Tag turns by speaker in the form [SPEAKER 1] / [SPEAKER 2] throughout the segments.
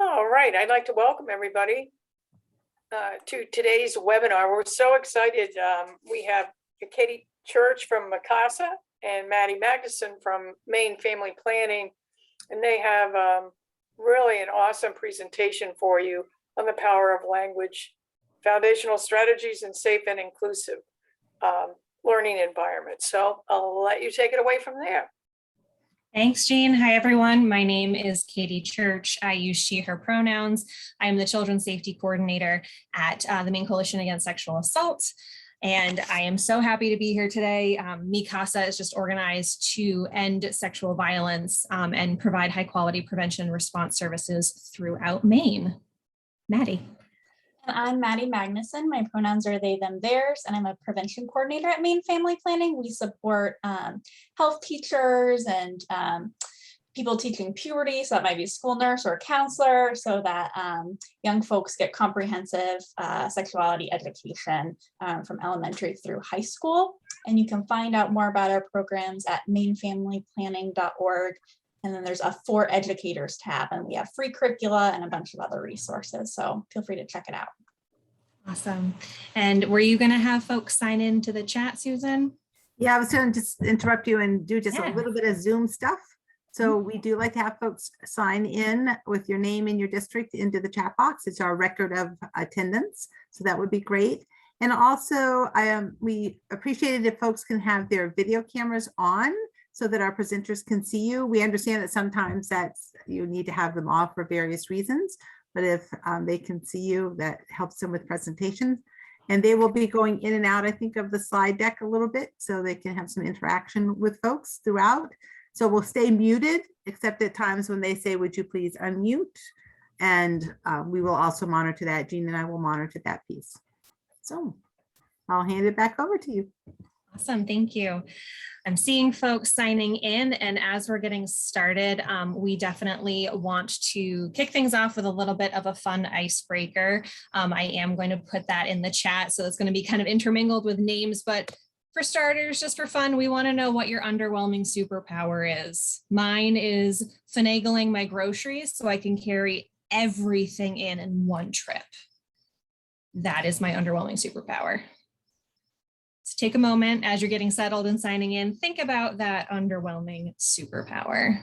[SPEAKER 1] All right, I'd like to welcome everybody to today's webinar. We're so excited. We have Katie Church from Micasa and Maddie Magnuson from Maine Family Planning, and they have really an awesome presentation for you on the power of language, foundational strategies, and safe and inclusive learning environments. So I'll let you take it away from there.
[SPEAKER 2] Thanks, Jean. Hi, everyone. My name is Katie Church. I use she, her pronouns. I am the Children's Safety Coordinator at the Maine Coalition Against Sexual Assault. And I am so happy to be here today. Micasa is just organized to end sexual violence and provide high quality prevention and response services throughout Maine. Maddie.
[SPEAKER 3] And I'm Maddie Magnuson. My pronouns are they, them, theirs, and I'm a prevention coordinator at Maine Family Planning. We support health teachers and people teaching puberty, so that might be a school nurse or a counselor, so that young folks get comprehensive sexuality education from elementary through high school. And you can find out more about our programs at mainefamilyplanning.org. And then there's a For Educators tab, and we have free curricula and a bunch of other resources. So feel free to check it out.
[SPEAKER 2] Awesome. And were you going to have folks sign into the chat, Susan?
[SPEAKER 4] Yeah, I was going to just interrupt you and do just a little bit of Zoom stuff. So we do like to have folks sign in with your name and your district into the chat box. It's our record of attendance. So that would be great. And also, we appreciate it if folks can have their video cameras on, so that our presenters can see you. We understand that sometimes you need to have them off for various reasons, but if they can see you, that helps them with presentations. And they will be going in and out, I think, of the slide deck a little bit, so they can have some interaction with folks throughout. So we'll stay muted, except at times when they say, would you please unmute? And we will also monitor that. Jean and I will monitor that piece. So I'll hand it back over to you.
[SPEAKER 2] Awesome, thank you. I'm seeing folks signing in, and as we're getting started, we definitely want to kick things off with a little bit of a fun icebreaker. I am going to put that in the chat, so it's going to be kind of intermingled with names, but for starters, just for fun, we want to know what your underwhelming superpower is. Mine is finagling my groceries so I can carry everything in one trip. That is my underwhelming superpower. So take a moment as you're getting settled and signing in, think about that underwhelming superpower.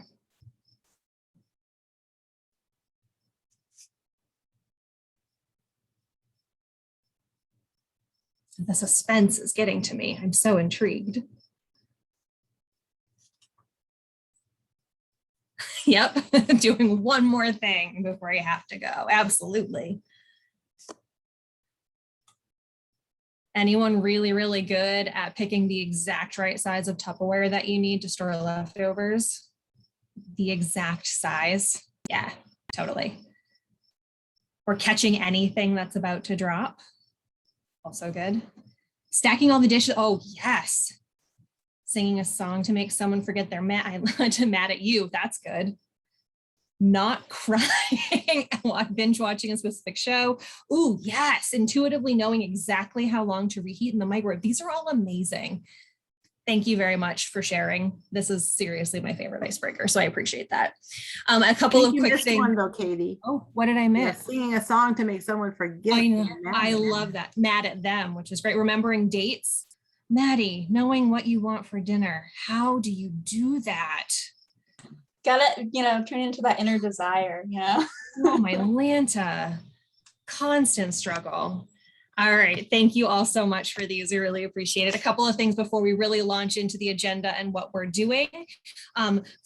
[SPEAKER 2] The suspense is getting to me. I'm so intrigued. Yep, doing one more thing before you have to go. Absolutely. Anyone really, really good at picking the exact right size of Tupperware that you need to store leftovers? The exact size? Yeah, totally. Or catching anything that's about to drop? Also good. Stacking all the dishes? Oh, yes. Singing a song to make someone forget they're mad at you. That's good. Not crying while binge watching a specific show. Ooh, yes. Intuitively knowing exactly how long to reheat in the microwave. These are all amazing. Thank you very much for sharing. This is seriously my favorite icebreaker, so I appreciate that. A couple of quick things.
[SPEAKER 4] One though, Katie.
[SPEAKER 2] Oh, what did I miss?
[SPEAKER 4] Yeah, singing a song to make someone forget.
[SPEAKER 2] I know. I love that. Mad at them, which is great. Remembering dates. Maddie, knowing what you want for dinner. How do you do that?
[SPEAKER 3] Gotta, turn into that inner desire,
[SPEAKER 2] Oh, my Lanta. Constant struggle. All right. Thank you all so much for these. We really appreciate it. A couple of things before we really launch into the agenda and what we're doing.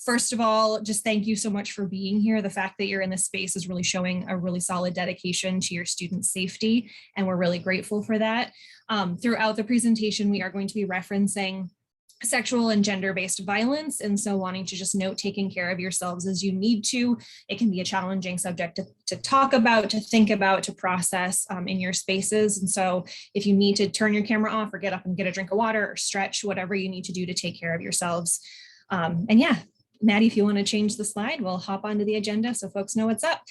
[SPEAKER 2] First of all, just thank you so much for being here. The fact that you're in this space is really showing a really solid dedication to your student safety, and we're really grateful for that. Throughout the presentation, we are going to be referencing sexual and gender-based violence, and so wanting to just note taking care of yourselves as you need to. It can be a challenging subject to talk about, to think about, to process in your spaces. And so if you need to turn your camera off or get up and get a drink of water or stretch, whatever you need to do to take care of yourselves. And yeah, Maddie, if you want to change the slide, we'll hop onto the agenda so folks know what's up.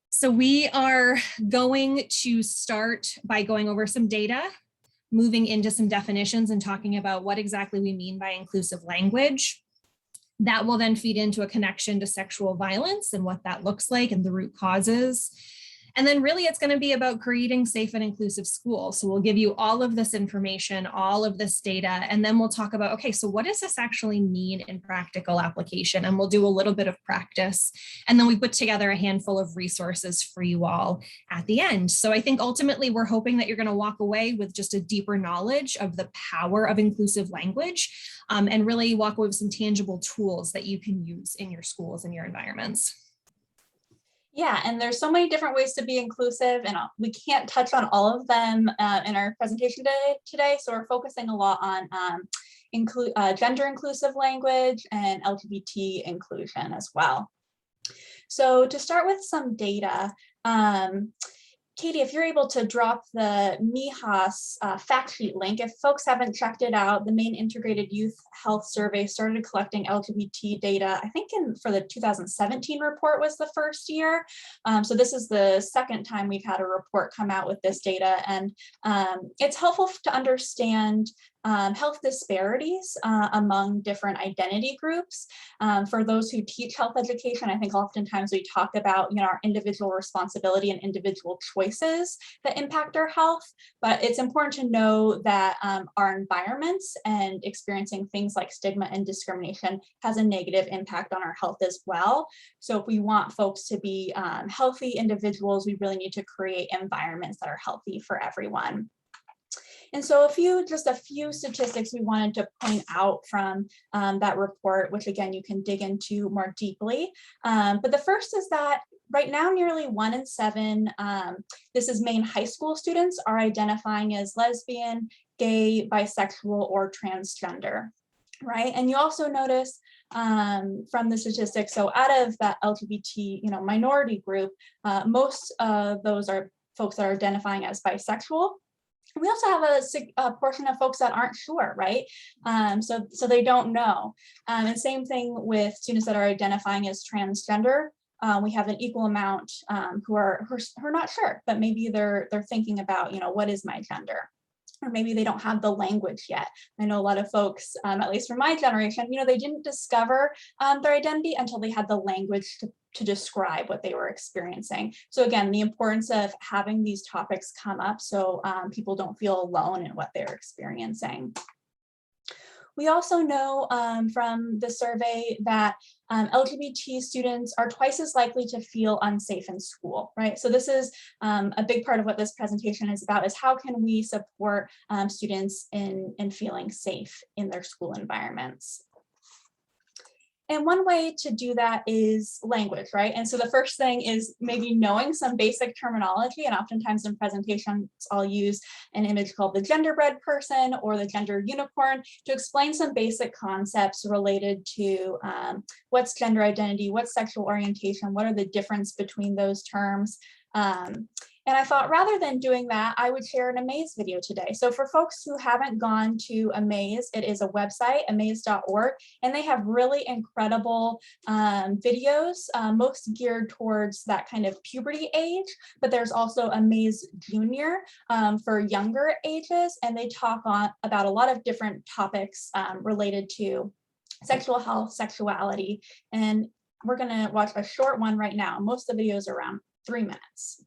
[SPEAKER 2] So we are going to start by going over some data, moving into some definitions and talking about what exactly we mean by inclusive language. That will then feed into a connection to sexual violence and what that looks like and the root causes. And then really it's going to be about creating safe and inclusive schools. So we'll give you all of this information, all of this data, and then we'll talk about, okay, so what does this actually mean in practical application? And we'll do a little bit of practice. And then we put together a handful of resources for you all at the end. So I think ultimately we're hoping that you're going to walk away with just a deeper knowledge of the power of inclusive language, and really walk away with some tangible tools that you can use in your schools and your environments.
[SPEAKER 3] Yeah, and there's so many different ways to be inclusive, and we can't touch on all of them in our presentation today. So we're focusing a lot on gender inclusive language and LGBT inclusion as well. So to start with some data, Katie, if you're able to drop the MIHAS fact sheet link, if folks haven't checked it out, the Maine Integrated Youth Health Survey started collecting LGBT data, I think for the 2017 report was the first year. So this is the second time we've had a report come out with this data. And it's helpful to understand health disparities among different identity groups. For those who teach health education, I think oftentimes we talk about, our individual responsibility and individual choices that impact our health, but it's important to know that our environments and experiencing things like stigma and discrimination has a negative impact on our health as well. So if we want folks to be healthy individuals, we really need to create environments that are healthy for everyone. And so just a few statistics we wanted to point out from that report, which again, you can dig into more deeply. But the first is that right now, nearly 1 in 7, this is Maine high school students, are identifying as lesbian, gay, bisexual, or transgender, right? And you also notice from the statistics, so out of that LGBT, minority group, most of those are folks that are identifying as bisexual. We also have a portion of folks that aren't sure, right? So they don't know. And same thing with students that are identifying as transgender. We have an equal amount who are not sure, but maybe they're thinking about, what is my gender? Or maybe they don't have the language yet. I know a lot of folks, at least from my generation, they didn't discover their identity until they had the language to describe what they were experiencing. So again, the importance of having these topics come up so people don't feel alone in what they're experiencing. We also know from the survey that LGBT students are twice as likely to feel unsafe in school, right? So this is a big part of what this presentation is about, is how can we support students in feeling safe in their school environments. And one way to do that is language, right? And so the first thing is maybe knowing some basic terminology, and oftentimes in presentations, I'll use an image called the genderbread person or the gender unicorn to explain some basic concepts related to what's gender identity, what's sexual orientation, what are the difference between those terms. And I thought rather than doing that, I would share an Amaze video today. So for folks who haven't gone to Amaze, it is a website, amaze.org, and they have really incredible videos, most geared towards that kind of puberty age, but there's also Amaze Junior for younger ages, and they talk about a lot of different topics related to sexual health, sexuality, and we're gonna watch a short one right now. Most of the videos are around 3 minutes.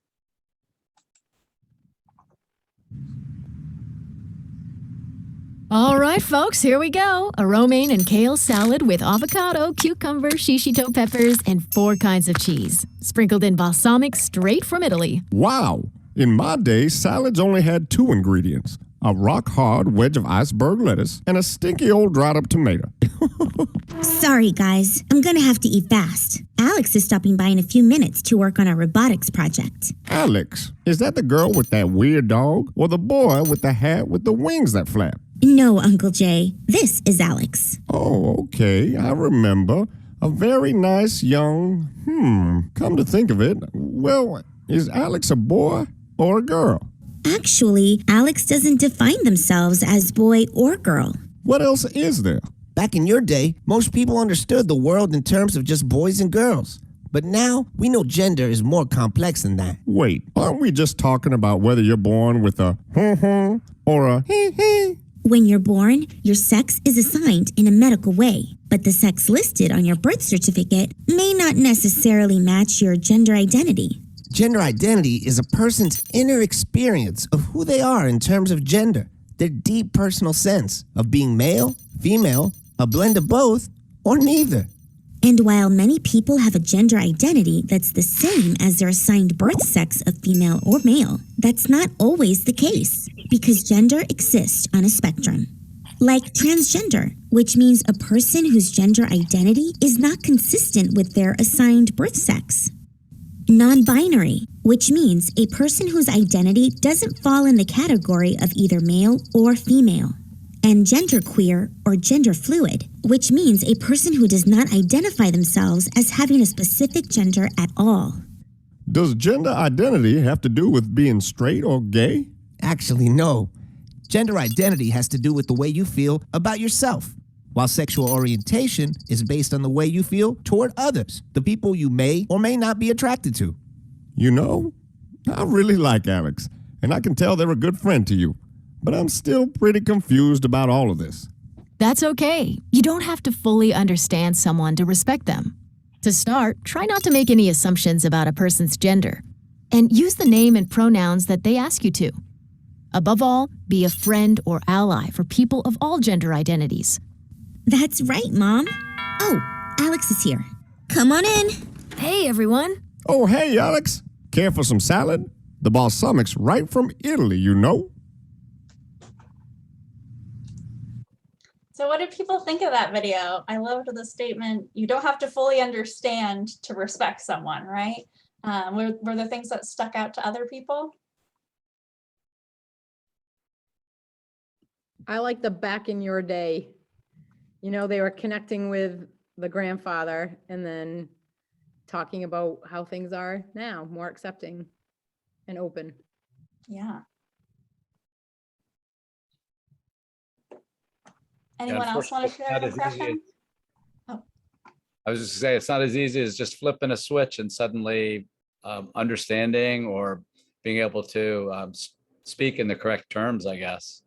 [SPEAKER 5] All right, folks, here we go. A romaine and kale salad with avocado, cucumber, shishito peppers, and 4 kinds of cheese. Sprinkled in balsamic straight from Italy.
[SPEAKER 6] Wow. In my day, salads only had 2 ingredients. A rock-hard wedge of iceberg lettuce and a stinky old dried-up tomato.
[SPEAKER 7] Sorry, guys. I'm gonna have to eat fast. Alex is stopping by in a few minutes to work on our robotics project.
[SPEAKER 6] Alex, is that the girl with that weird dog or the boy with the hat with the wings that flap?
[SPEAKER 7] No, Uncle Jay. This is Alex.
[SPEAKER 6] Oh, okay. I remember. A very nice young... Come to think of it, well, is Alex a boy or a girl?
[SPEAKER 7] Actually, Alex doesn't define themselves as boy or girl.
[SPEAKER 6] What else is there?
[SPEAKER 8] Back in your day, most people understood the world in terms of just boys and girls. But now, we know gender is more complex than that.
[SPEAKER 6] Wait, aren't we just talking about whether you're born with a or a
[SPEAKER 7] When you're born, your sex is assigned in a medical way, but the sex listed on your birth certificate may not necessarily match your gender identity.
[SPEAKER 8] Gender identity is a person's inner experience of who they are in terms of gender, their deep personal sense of being male, female, a blend of both, or neither.
[SPEAKER 7] And while many people have a gender identity that's the same as their assigned birth sex of female or male, that's not always the case, because gender exists on a spectrum. Like transgender, which means a person whose gender identity is not consistent with their assigned birth sex. Non-binary, which means a person whose identity doesn't fall in the category of either male or female. And genderqueer or gender fluid, which means a person who does not identify themselves as having a specific gender at all.
[SPEAKER 6] Does gender identity have to do with being straight or gay?
[SPEAKER 8] Actually, no. Gender identity has to do with the way you feel about yourself, while sexual orientation is based on the way you feel toward others, the people you may or may not be attracted to.
[SPEAKER 6] You know, I really like Alex, and I can tell they're a good friend to you. But I'm still pretty confused about all of this.
[SPEAKER 5] That's okay. You don't have to fully understand someone to respect them. To start, try not to make any assumptions about a person's gender, and use the name and pronouns that they ask you to. Above all, be a friend or ally for people of all gender identities.
[SPEAKER 7] That's right, Mom. Oh, Alex is here. Come on in.
[SPEAKER 5] Hey, everyone.
[SPEAKER 6] Oh, hey, Alex. Care for some salad? The balsamic's right from Italy, you know.
[SPEAKER 3] So what did people think of that video? I loved the statement, you don't have to fully understand to respect someone, right? Were there things that stuck out to other people?
[SPEAKER 9] I like the back in your day. You know, they were connecting with the grandfather and then talking about how things are now, more accepting and open.
[SPEAKER 3] Yeah. Anyone else want to share an impression? Oh.
[SPEAKER 10] I was just saying, it's not as easy as just flipping a switch and suddenly understanding or being able to speak in the correct terms, I guess.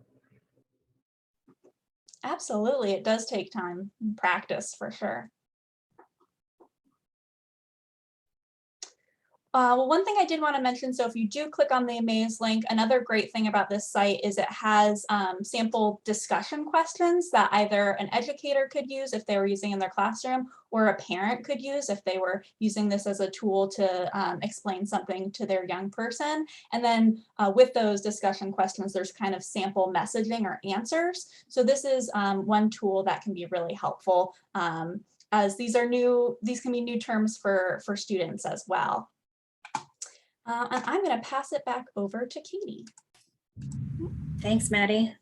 [SPEAKER 3] Absolutely, it does take time and practice for sure. Well, one thing I did want to mention, so if you do click on the Amaze link, another great thing about this site is it has sample discussion questions that either an educator could use if they were using in their classroom, or a parent could use if they were using this as a tool to explain something to their young person. And then with those discussion questions, there's kind of sample messaging or answers. So this is one tool that can be really helpful, as these can be new terms for students as well. And I'm going to pass it back over to Katie.
[SPEAKER 2] Thanks, Maddie.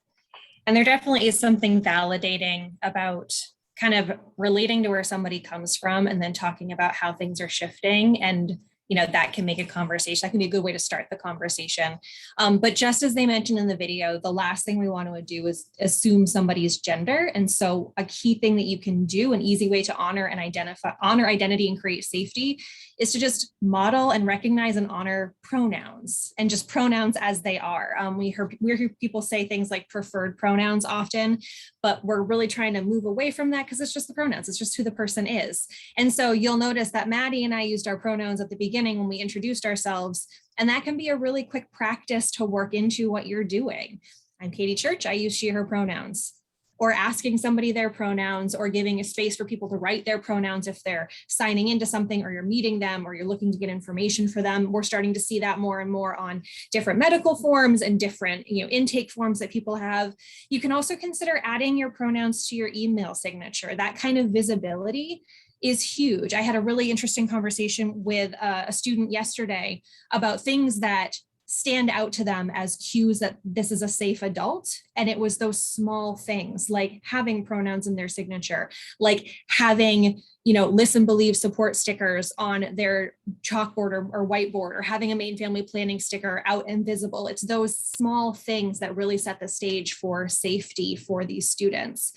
[SPEAKER 2] And there definitely is something validating about kind of relating to where somebody comes from and then talking about how things are shifting. And, you know, that can make a conversation. That can be a good way to start the conversation. But just as they mentioned in the video, the last thing we want to do is assume somebody's gender. And so a key thing that you can do, an easy way to honor identity and create safety, is to just model and recognize and honor pronouns, and just pronouns as they are. We hear people say things like preferred pronouns often, but we're really trying to move away from that because it's just the pronouns. It's just who the person is. And so you'll notice that Maddie and I used our pronouns at the beginning when we introduced ourselves, and that can be a really quick practice to work into what you're doing. I'm Katie Church. I use she, her pronouns. Or asking somebody their pronouns, or giving a space for people to write their pronouns if they're signing into something, or you're meeting them, or you're looking to get information for them. We're starting to see that more and more on different medical forms and different, intake forms that people have. You can also consider adding your pronouns to your email signature. That kind of visibility is huge. I had a really interesting conversation with a student yesterday about things that stand out to them as cues that this is a safe adult. And it was those small things like having pronouns in their signature, like having, listen, believe, support stickers on their chalkboard or whiteboard, or having a Maine family planning sticker out and visible. It's those small things that really set the stage for safety for these students.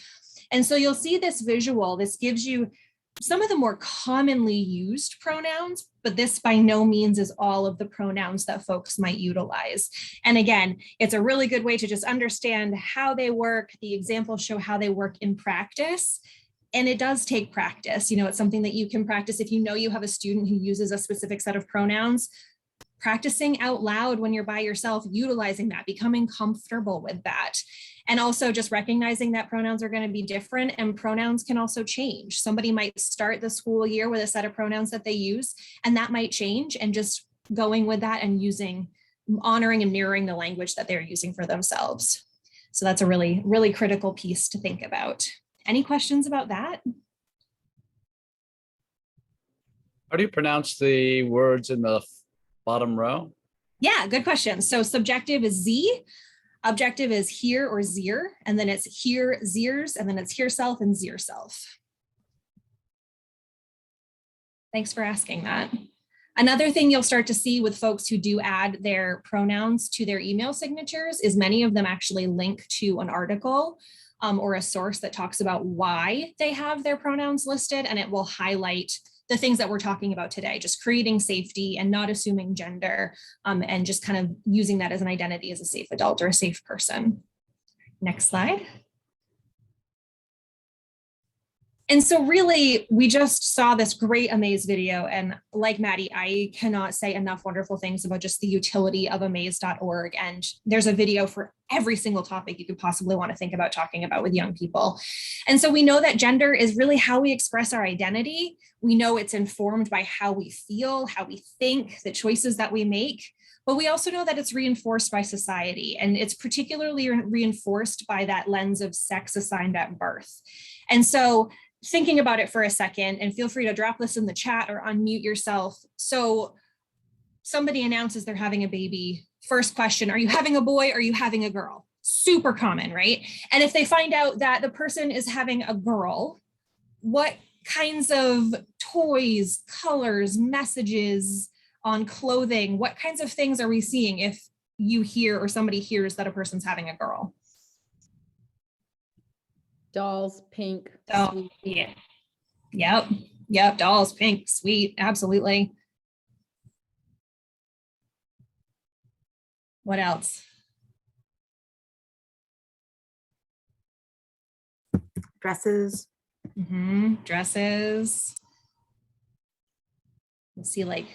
[SPEAKER 2] And so you'll see this visual. This gives you some of the more commonly used pronouns, but this by no means is all of the pronouns that folks might utilize. And again, it's a really good way to just understand how they work. The examples show how they work in practice. And it does take practice. You know, it's something that you can practice if you know you have a student who uses a specific set of pronouns. Practicing out loud when you're by yourself, utilizing that, becoming comfortable with that. And also just recognizing that pronouns are going to be different and pronouns can also change. Somebody might start the school year with a set of pronouns that they use, and that might change, and just going with that and honoring and mirroring the language that they're using for themselves. So that's a really, really critical piece to think about. Any questions about that?
[SPEAKER 10] How do you pronounce the words in the bottom row?
[SPEAKER 2] Yeah, good question. So subjective is Z, objective is here or zir, and then it's here, zirs, and then it's here self and zir self. Thanks for asking that. Another thing you'll start to see with folks who do add their pronouns to their email signatures is many of them actually link to an article or a source that talks about why they have their pronouns listed, and it will highlight the things that we're talking about today, just creating safety and not assuming gender, and just kind of using that as an identity as a safe adult or a safe person. Next slide. And so really, we just saw this great Amaze video. And like Maddie, I cannot say enough wonderful things about just the utility of amaze.org. And there's a video for every single topic you could possibly want to think about talking about with young people. And so we know that gender is really how we express our identity. We know it's informed by how we feel, how we think, the choices that we make. But we also know that it's reinforced by society. And it's particularly reinforced by that lens of sex assigned at birth. And so thinking about it for a second, and feel free to drop this in the chat or unmute yourself. So somebody announces they're having a baby. First question, are you having a boy or are you having a girl? Super common, right? And if they find out that the person is having a girl, what kinds of toys, colors, messages on clothing, what kinds of things are we seeing if you hear or somebody hears that a person's having a girl?
[SPEAKER 9] Dolls, pink.
[SPEAKER 2] Oh, yeah. Yep. Dolls, pink, sweet. Absolutely. What else?
[SPEAKER 4] Dresses.
[SPEAKER 2] Dresses. Let's see, like,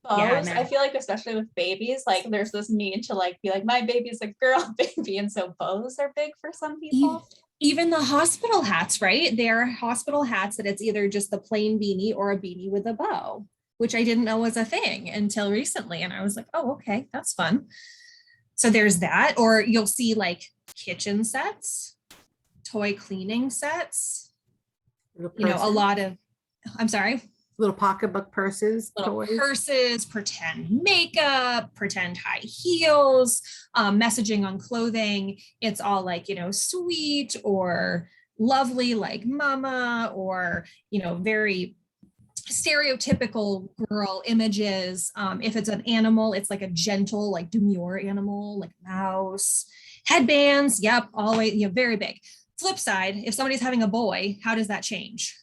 [SPEAKER 3] Bows.
[SPEAKER 2] Yeah,
[SPEAKER 3] I feel like especially with babies, like there's this need to like be like, my baby's a girl baby. And so bows are big for some people.
[SPEAKER 2] Even the hospital hats, right? They're hospital hats that it's either just the plain beanie or a beanie with a bow, which I didn't know was a thing until recently. And I was like, oh, okay, that's fun. So there's that. Or you'll see like kitchen sets, toy cleaning sets, you know, a lot of, I'm sorry.
[SPEAKER 4] Little pocketbook purses,
[SPEAKER 2] Little
[SPEAKER 4] toys.
[SPEAKER 2] purses, pretend makeup, pretend high heels, messaging on clothing. It's all like, you know, sweet or lovely like mama, or, you know, very stereotypical girl images. If it's an animal, it's like a gentle, like demure animal, like mouse. Headbands, yep, always, you know, very big. Flip side, if somebody's having a boy, how does that change?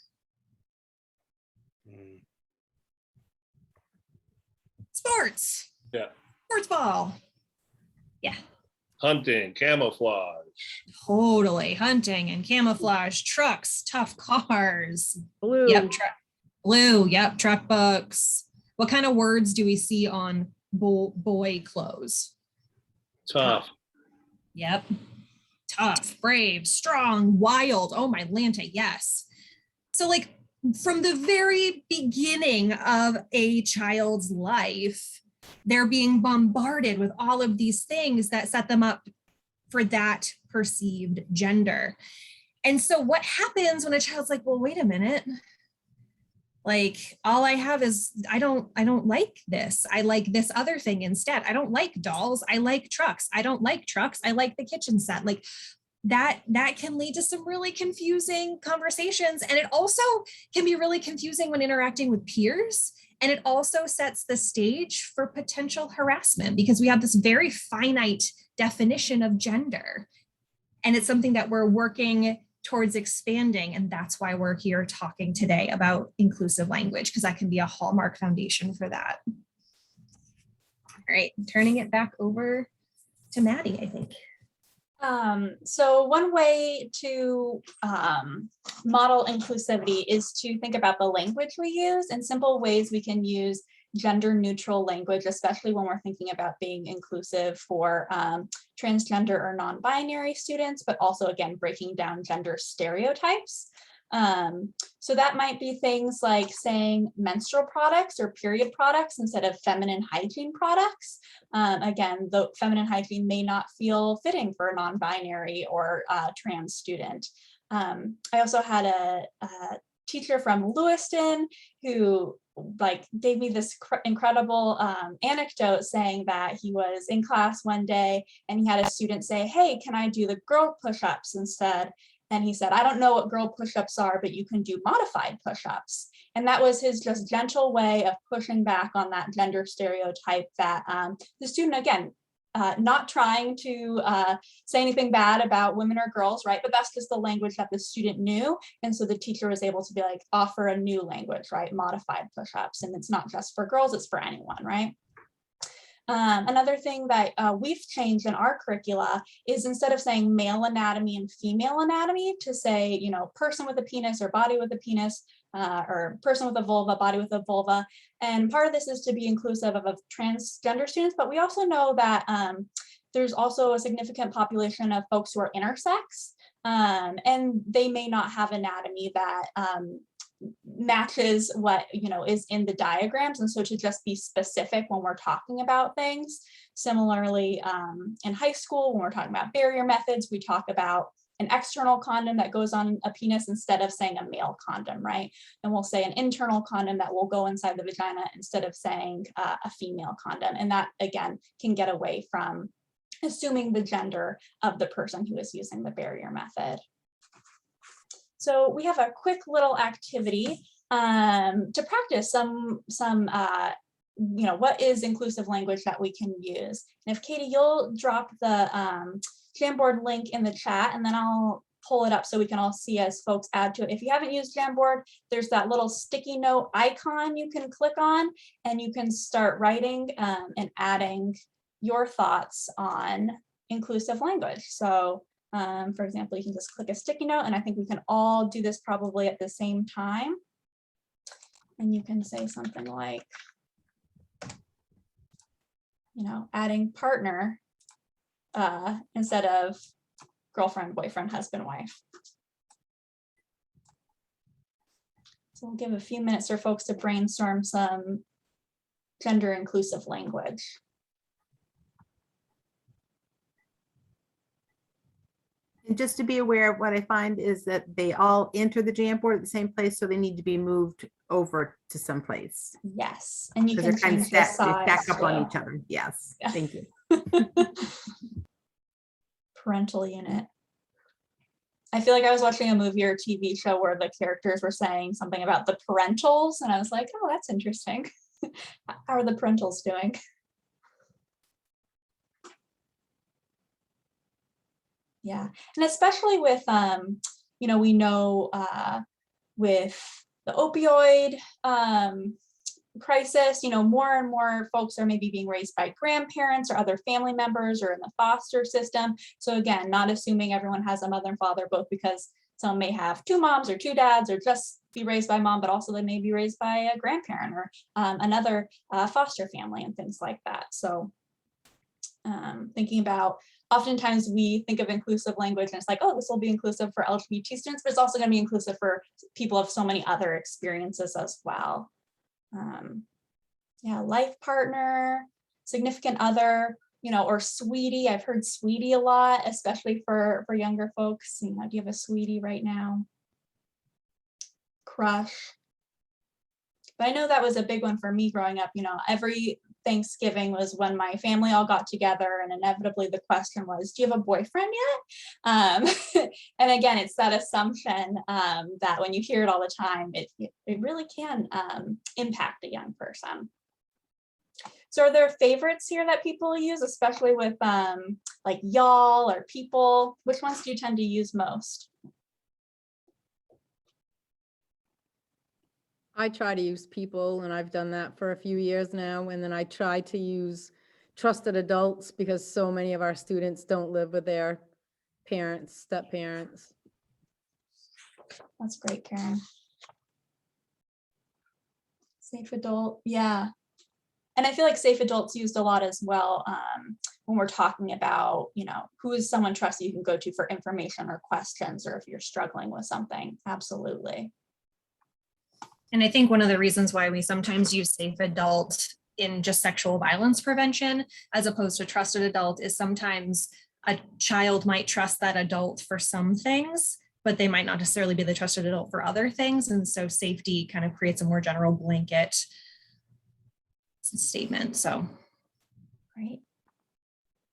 [SPEAKER 2] Sports.
[SPEAKER 11] Yeah.
[SPEAKER 2] Sports ball. Yeah.
[SPEAKER 11] Hunting, camouflage.
[SPEAKER 2] Totally. Hunting and camouflage, trucks, tough cars.
[SPEAKER 9] Blue.
[SPEAKER 2] Yep. Blue. Yep. Truck books. What kind of words do we see on boy clothes?
[SPEAKER 11] Tough.
[SPEAKER 2] Yep. Tough, brave, strong, wild. Oh, my Lanta. Yes. So like, from the very beginning of a child's life, they're being bombarded with all of these things that set them up for that perceived gender. And so what happens when a child's like, well, wait a minute, like all I have is, I don't like this. I like this other thing instead. I don't like dolls. I like trucks. I don't like trucks. I like the kitchen set. Like that can lead to some really confusing conversations. And it also can be really confusing when interacting with peers. And it also sets the stage for potential harassment because we have this very finite definition of gender. And it's something that we're working towards expanding. And that's why we're here talking today about inclusive language, because that can be a hallmark foundation for that. All right, turning it back over to Maddie, I think.
[SPEAKER 3] So one way to model inclusivity is to think about the language we use and simple ways we can use gender neutral language, especially when we're thinking about being inclusive for transgender or non-binary students, but also again, breaking down gender stereotypes. So that might be things like saying menstrual products or period products instead of feminine hygiene products. Again, the feminine hygiene may not feel fitting for a non-binary or trans student. I also had a teacher from Lewiston who gave me this incredible anecdote saying that he was in class one day and he had a student say, "Hey, can I do the girl push-ups instead?" And he said, "I don't know what girl push-ups are, but you can do modified push-ups." And that was his just gentle way of pushing back on that gender stereotype that the student, again, not trying to say anything bad about women or girls, right? But that's just the language that the student knew. And so the teacher was able to be like, offer a new language, right? Modified push-ups. And it's not just for girls, it's for anyone, right? Another thing that we've changed in our curricula is instead of saying male anatomy and female anatomy to say, you know, person with a penis or body with a penis, or person with a vulva, body with a vulva. And part of this is to be inclusive of transgender students, but we also know that there's also a significant population of folks who are intersex, and they may not have anatomy that matches what, you know, is in the diagrams. And so to just be specific when we're talking about things. Similarly, in high school, when we're talking about barrier methods, we talk about an external condom that goes on a penis instead of saying a male condom, right? And we'll say an internal condom that will go inside the vagina instead of saying a female condom. And that, again, can get away from assuming the gender of the person who is using the barrier method. So we have a quick little activity to practice some you know, what is inclusive language that we can use. And if Katie, you'll drop the Jamboard link in the chat, and then I'll pull it up so we can all see as folks add to it. If you haven't used Jamboard, there's that little sticky note icon you can click on, and you can start writing and adding your thoughts on inclusive language. So for example, you can just click a sticky note, and I think we can all do this probably at the same time. And you can say something like, you know, adding partner instead of girlfriend, boyfriend, husband, wife. So we'll give a few minutes for folks to brainstorm some gender inclusive language.
[SPEAKER 4] And just to be aware, what I find is that they all enter the Jamboard at the same place, so they need to be moved over to some place.
[SPEAKER 3] Yes, and you
[SPEAKER 4] Because
[SPEAKER 3] can
[SPEAKER 4] they're kind of
[SPEAKER 3] change the
[SPEAKER 4] stacked up on
[SPEAKER 3] size
[SPEAKER 4] each other. Yes,
[SPEAKER 3] Yeah.
[SPEAKER 4] thank you.
[SPEAKER 3] Parental unit. I feel like I was watching a movie or TV show where the characters were saying something about the parentals, and I was like, oh, that's interesting. How are the parentals doing? Yeah, and especially with, you know, we know with the opioid crisis, you know, more and more folks are maybe being raised by grandparents or other family members or in the foster system. So again, not assuming everyone has a mother and father, both because some may have two moms or two dads or just be raised by mom, but also they may be raised by a grandparent or another foster family and things like that. So thinking about, oftentimes we think of inclusive language and it's like, oh, this will be inclusive for LGBT students, but it's also going to be inclusive for people of so many other experiences as well. Yeah, life partner, significant other, you know, or sweetie. I've heard sweetie a lot, especially for younger folks. You know, do you have a sweetie right now? Crush. But I know that was a big one for me growing up. You know, every Thanksgiving was when my family all got together, and inevitably the question was, do you have a boyfriend yet? And again, it's that assumption that when you hear it all the time, it really can impact a young person. So are there favorites here that people use, especially with like y'all or people? Which ones do you tend to use most?
[SPEAKER 9] I try to use people, and I've done that for a few years now. And then I try to use trusted adults because so many of our students don't live with their parents, step parents.
[SPEAKER 3] That's great, Karen. Safe adult, yeah. And I feel like safe adults used a lot as well when we're talking about, who is someone trusted you can go to for information or questions, or if you're struggling with something. Absolutely.
[SPEAKER 2] And I think one of the reasons why we sometimes use safe adult in just sexual violence prevention, as opposed to trusted adult, is sometimes a child might trust that adult for some things, but they might not necessarily be the trusted adult for other things. And so safety kind of creates a more general blanket statement. So
[SPEAKER 3] Great.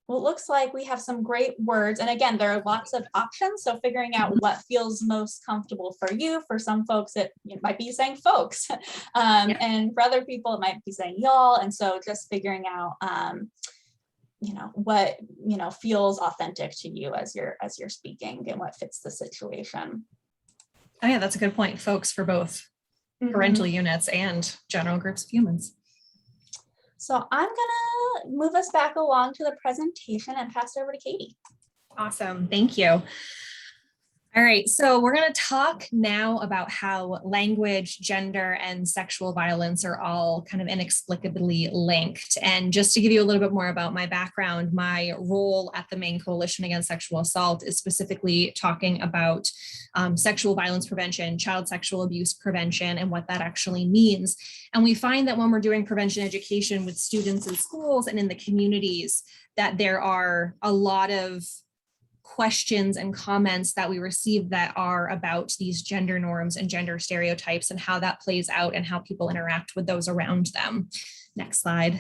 [SPEAKER 3] Well, it looks like we have some great words. And again, there are lots of options. So figuring out what feels most comfortable for you. For some folks, it might be saying folks. And for other people, it might be saying y'all. And so just figuring out, what, feels authentic to you as you're speaking and what fits the situation.
[SPEAKER 2] Oh yeah, that's a good point. Folks for both parental units and general groups of humans.
[SPEAKER 3] So I'm gonna move us back along to the presentation and pass it over to Katie.
[SPEAKER 2] Awesome, thank you. All right, so we're going to talk now about how language, gender, and sexual violence are all kind of inexplicably linked. And just to give you a little bit more about my background, my role at the Maine Coalition Against Sexual Assault is specifically talking about sexual violence prevention, child sexual abuse prevention, and what that actually means. And we find that when we're doing prevention education with students in schools and in the communities, that there are a lot of questions and comments that we receive that are about these gender norms and gender stereotypes and how that plays out and how people interact with those around them. Next slide.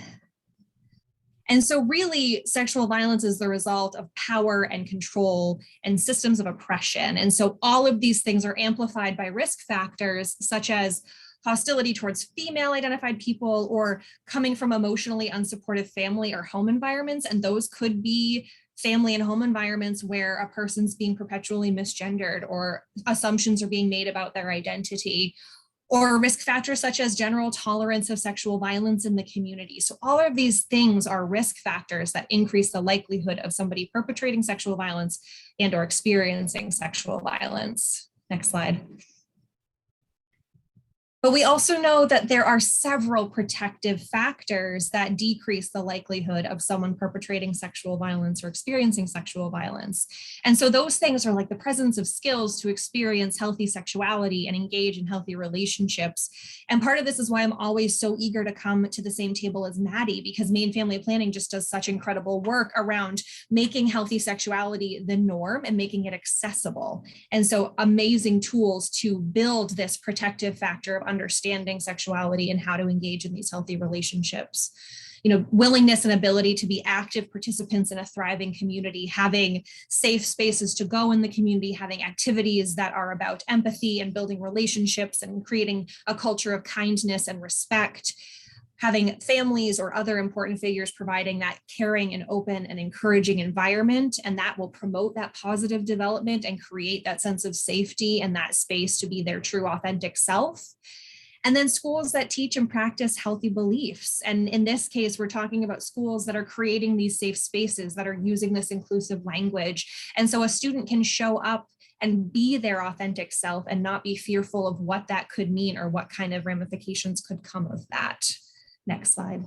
[SPEAKER 2] And so really sexual violence is the result of power and control and systems of oppression. And so all of these things are amplified by risk factors such as hostility towards female identified people or coming from emotionally unsupportive family or home environments. And those could be family and home environments where a person's being perpetually misgendered or assumptions are being made about their identity, or risk factors such as general tolerance of sexual violence in the community. So all of these things are risk factors that increase the likelihood of somebody perpetrating sexual violence and or experiencing sexual violence. Next slide. But we also know that there are several protective factors that decrease the likelihood of someone perpetrating sexual violence or experiencing sexual violence. And so those things are like the presence of skills to experience healthy sexuality and engage in healthy relationships. And part of this is why I'm always so eager to come to the same table as Maddie, because Maine Family Planning just does such incredible work around making healthy sexuality the norm and making it accessible. And so amazing tools to build this protective factor of understanding sexuality and how to engage in these healthy relationships. Willingness and ability to be active participants in a thriving community, having safe spaces to go in the community, having activities that are about empathy and building relationships and creating a culture of kindness and respect, having families or other important figures providing that caring and open and encouraging environment, and that will promote that positive development and create that sense of safety and that space to be their true authentic self. And then schools that teach and practice healthy beliefs. And in this case, we're talking about schools that are creating these safe spaces that are using this inclusive language. And so a student can show up and be their authentic self and not be fearful of what that could mean or what kind of ramifications could come of that. Next slide.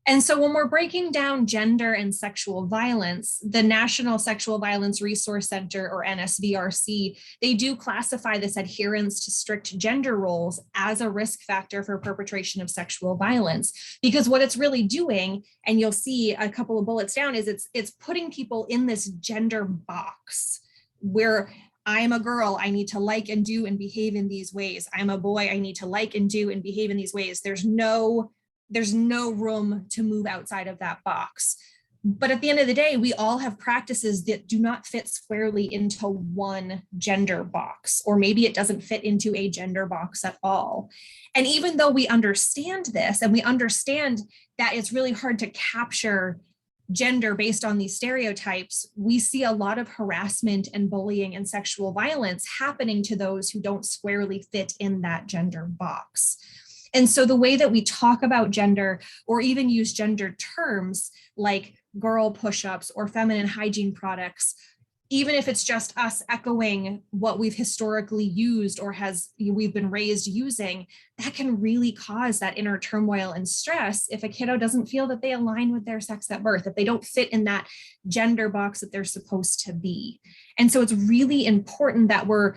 [SPEAKER 2] And so when we're breaking down gender and sexual violence, the National Sexual Violence Resource Center, or NSVRC, they do classify this adherence to strict gender roles as a risk factor for perpetration of sexual violence. Because what it's really doing, and you'll see a couple of bullets down, is it's putting people in this gender box where I'm a girl, I need to like and do and behave in these ways. I'm a boy, I need to like and do and behave in these ways. There's no room to move outside of that box. But at the end of the day, we all have practices that do not fit squarely into one gender box, or maybe it doesn't fit into a gender box at all. And even though we understand this and we understand that it's really hard to capture gender based on these stereotypes, we see a lot of harassment and bullying and sexual violence happening to those who don't squarely fit in that gender box. And so the way that we talk about gender, or even use gender terms like girl push-ups or feminine hygiene products, even if it's just us echoing what we've historically used or we've been raised using, that can really cause that inner turmoil and stress if a kiddo doesn't feel that they align with their sex at birth, if they don't fit in that gender box that they're supposed to be. And so it's really important that we're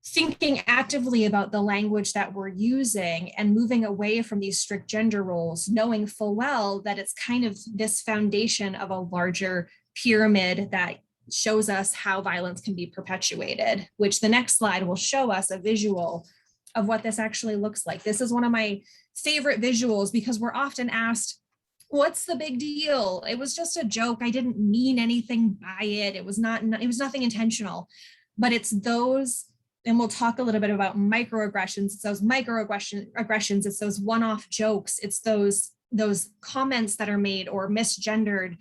[SPEAKER 2] thinking actively about the language that we're using and moving away from these strict gender roles, knowing full well that it's kind of this foundation of a larger pyramid that shows us how violence can be perpetuated, which the next slide will show us a visual of what this actually looks like. This is one of my favorite visuals because we're often asked, what's the big deal? It was just a joke. I didn't mean anything by it. It was nothing intentional, but it's those, and we'll talk a little bit about microaggressions. It's those microaggressions. It's those one-off jokes. It's those comments that are made or misgendered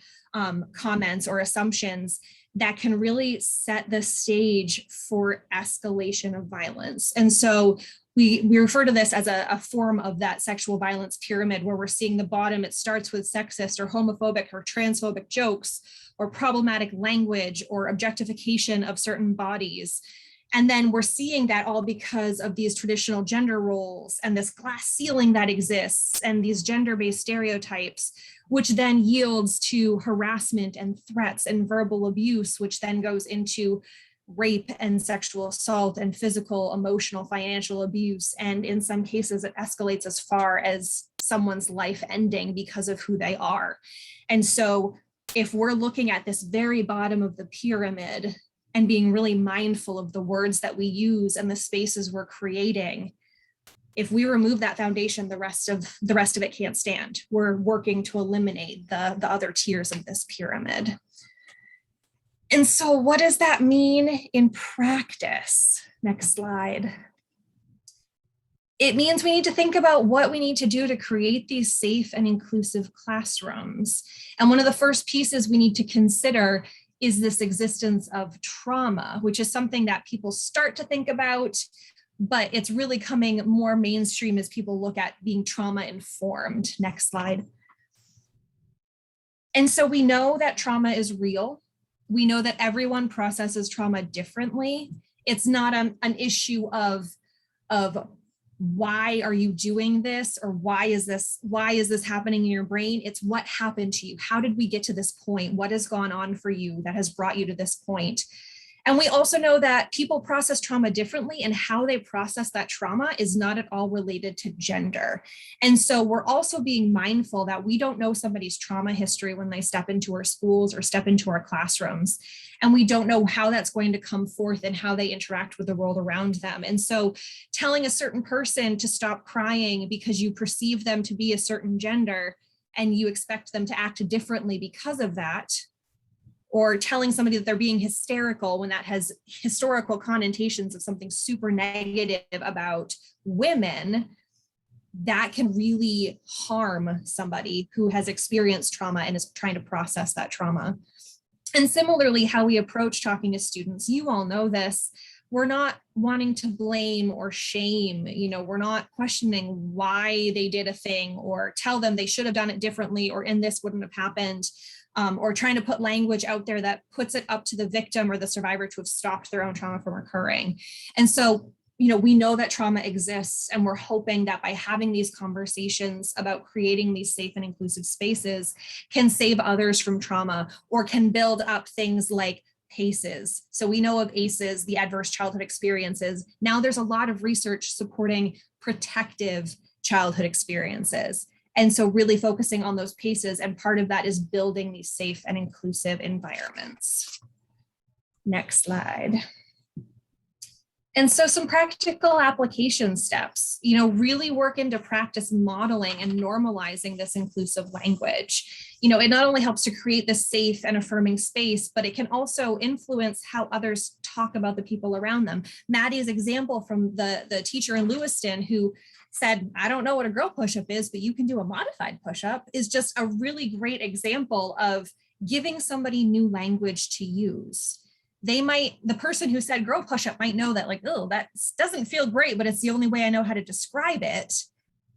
[SPEAKER 2] comments or assumptions that can really set the stage for escalation of violence. And so we refer to this as a form of that sexual violence pyramid, where we're seeing the bottom, it starts with sexist or homophobic or transphobic jokes or problematic language or objectification of certain bodies. And then we're seeing that all because of these traditional gender roles and this glass ceiling that exists and these gender-based stereotypes, which then yields to harassment and threats and verbal abuse, which then goes into rape and sexual assault and physical, emotional, financial abuse. And in some cases, it escalates as far as someone's life ending because of who they are. And so if we're looking at this very bottom of the pyramid and being really mindful of the words that we use and the spaces we're creating, if we remove that foundation, the rest of it can't stand. We're working to eliminate the other tiers of this pyramid. And so what does that mean in practice? Next slide. It means we need to think about what we need to do to create these safe and inclusive classrooms. And one of the first pieces we need to consider is this existence of trauma, which is something that people start to think about, but it's really coming more mainstream as people look at being trauma informed. Next slide. And so we know that trauma is real. We know that everyone processes trauma differently. It's not an issue of why are you doing this, or why is this happening in your brain? It's what happened to you. How did we get to this point? What has gone on for you that has brought you to this point? And we also know that people process trauma differently, and how they process that trauma is not at all related to gender. And so we're also being mindful that we don't know somebody's trauma history when they step into our schools or step into our classrooms. And we don't know how that's going to come forth and how they interact with the world around them. And so telling a certain person to stop crying because you perceive them to be a certain gender and you expect them to act differently because of that, or telling somebody that they're being hysterical when that has historical connotations of something super negative about women, that can really harm somebody who has experienced trauma and is trying to process that trauma. And similarly, how we approach talking to students, you all know this, we're not wanting to blame or shame, we're not questioning why they did a thing or tell them they should have done it differently or in this wouldn't have happened. Or trying to put language out there that puts it up to the victim or the survivor to have stopped their own trauma from occurring. And so, we know that trauma exists, and we're hoping that by having these conversations about creating these safe and inclusive spaces can save others from trauma, or can build up things like PACEs. So we know of ACEs, the adverse childhood experiences. Now there's a lot of research supporting protective childhood experiences. And so really focusing on those PACEs, and part of that is building these safe and inclusive environments. Next slide. And so some practical application steps, really work into practice modeling and normalizing this inclusive language. It not only helps to create this safe and affirming space, but it can also influence how others talk about the people around them. Maddie's example from the teacher in Lewiston who said, I don't know what a girl push-up is, but you can do a modified push-up, is just a really great example of giving somebody new language to use. The person who said girl push-up might know that, like, oh, that doesn't feel great, but it's the only way I know how to describe it.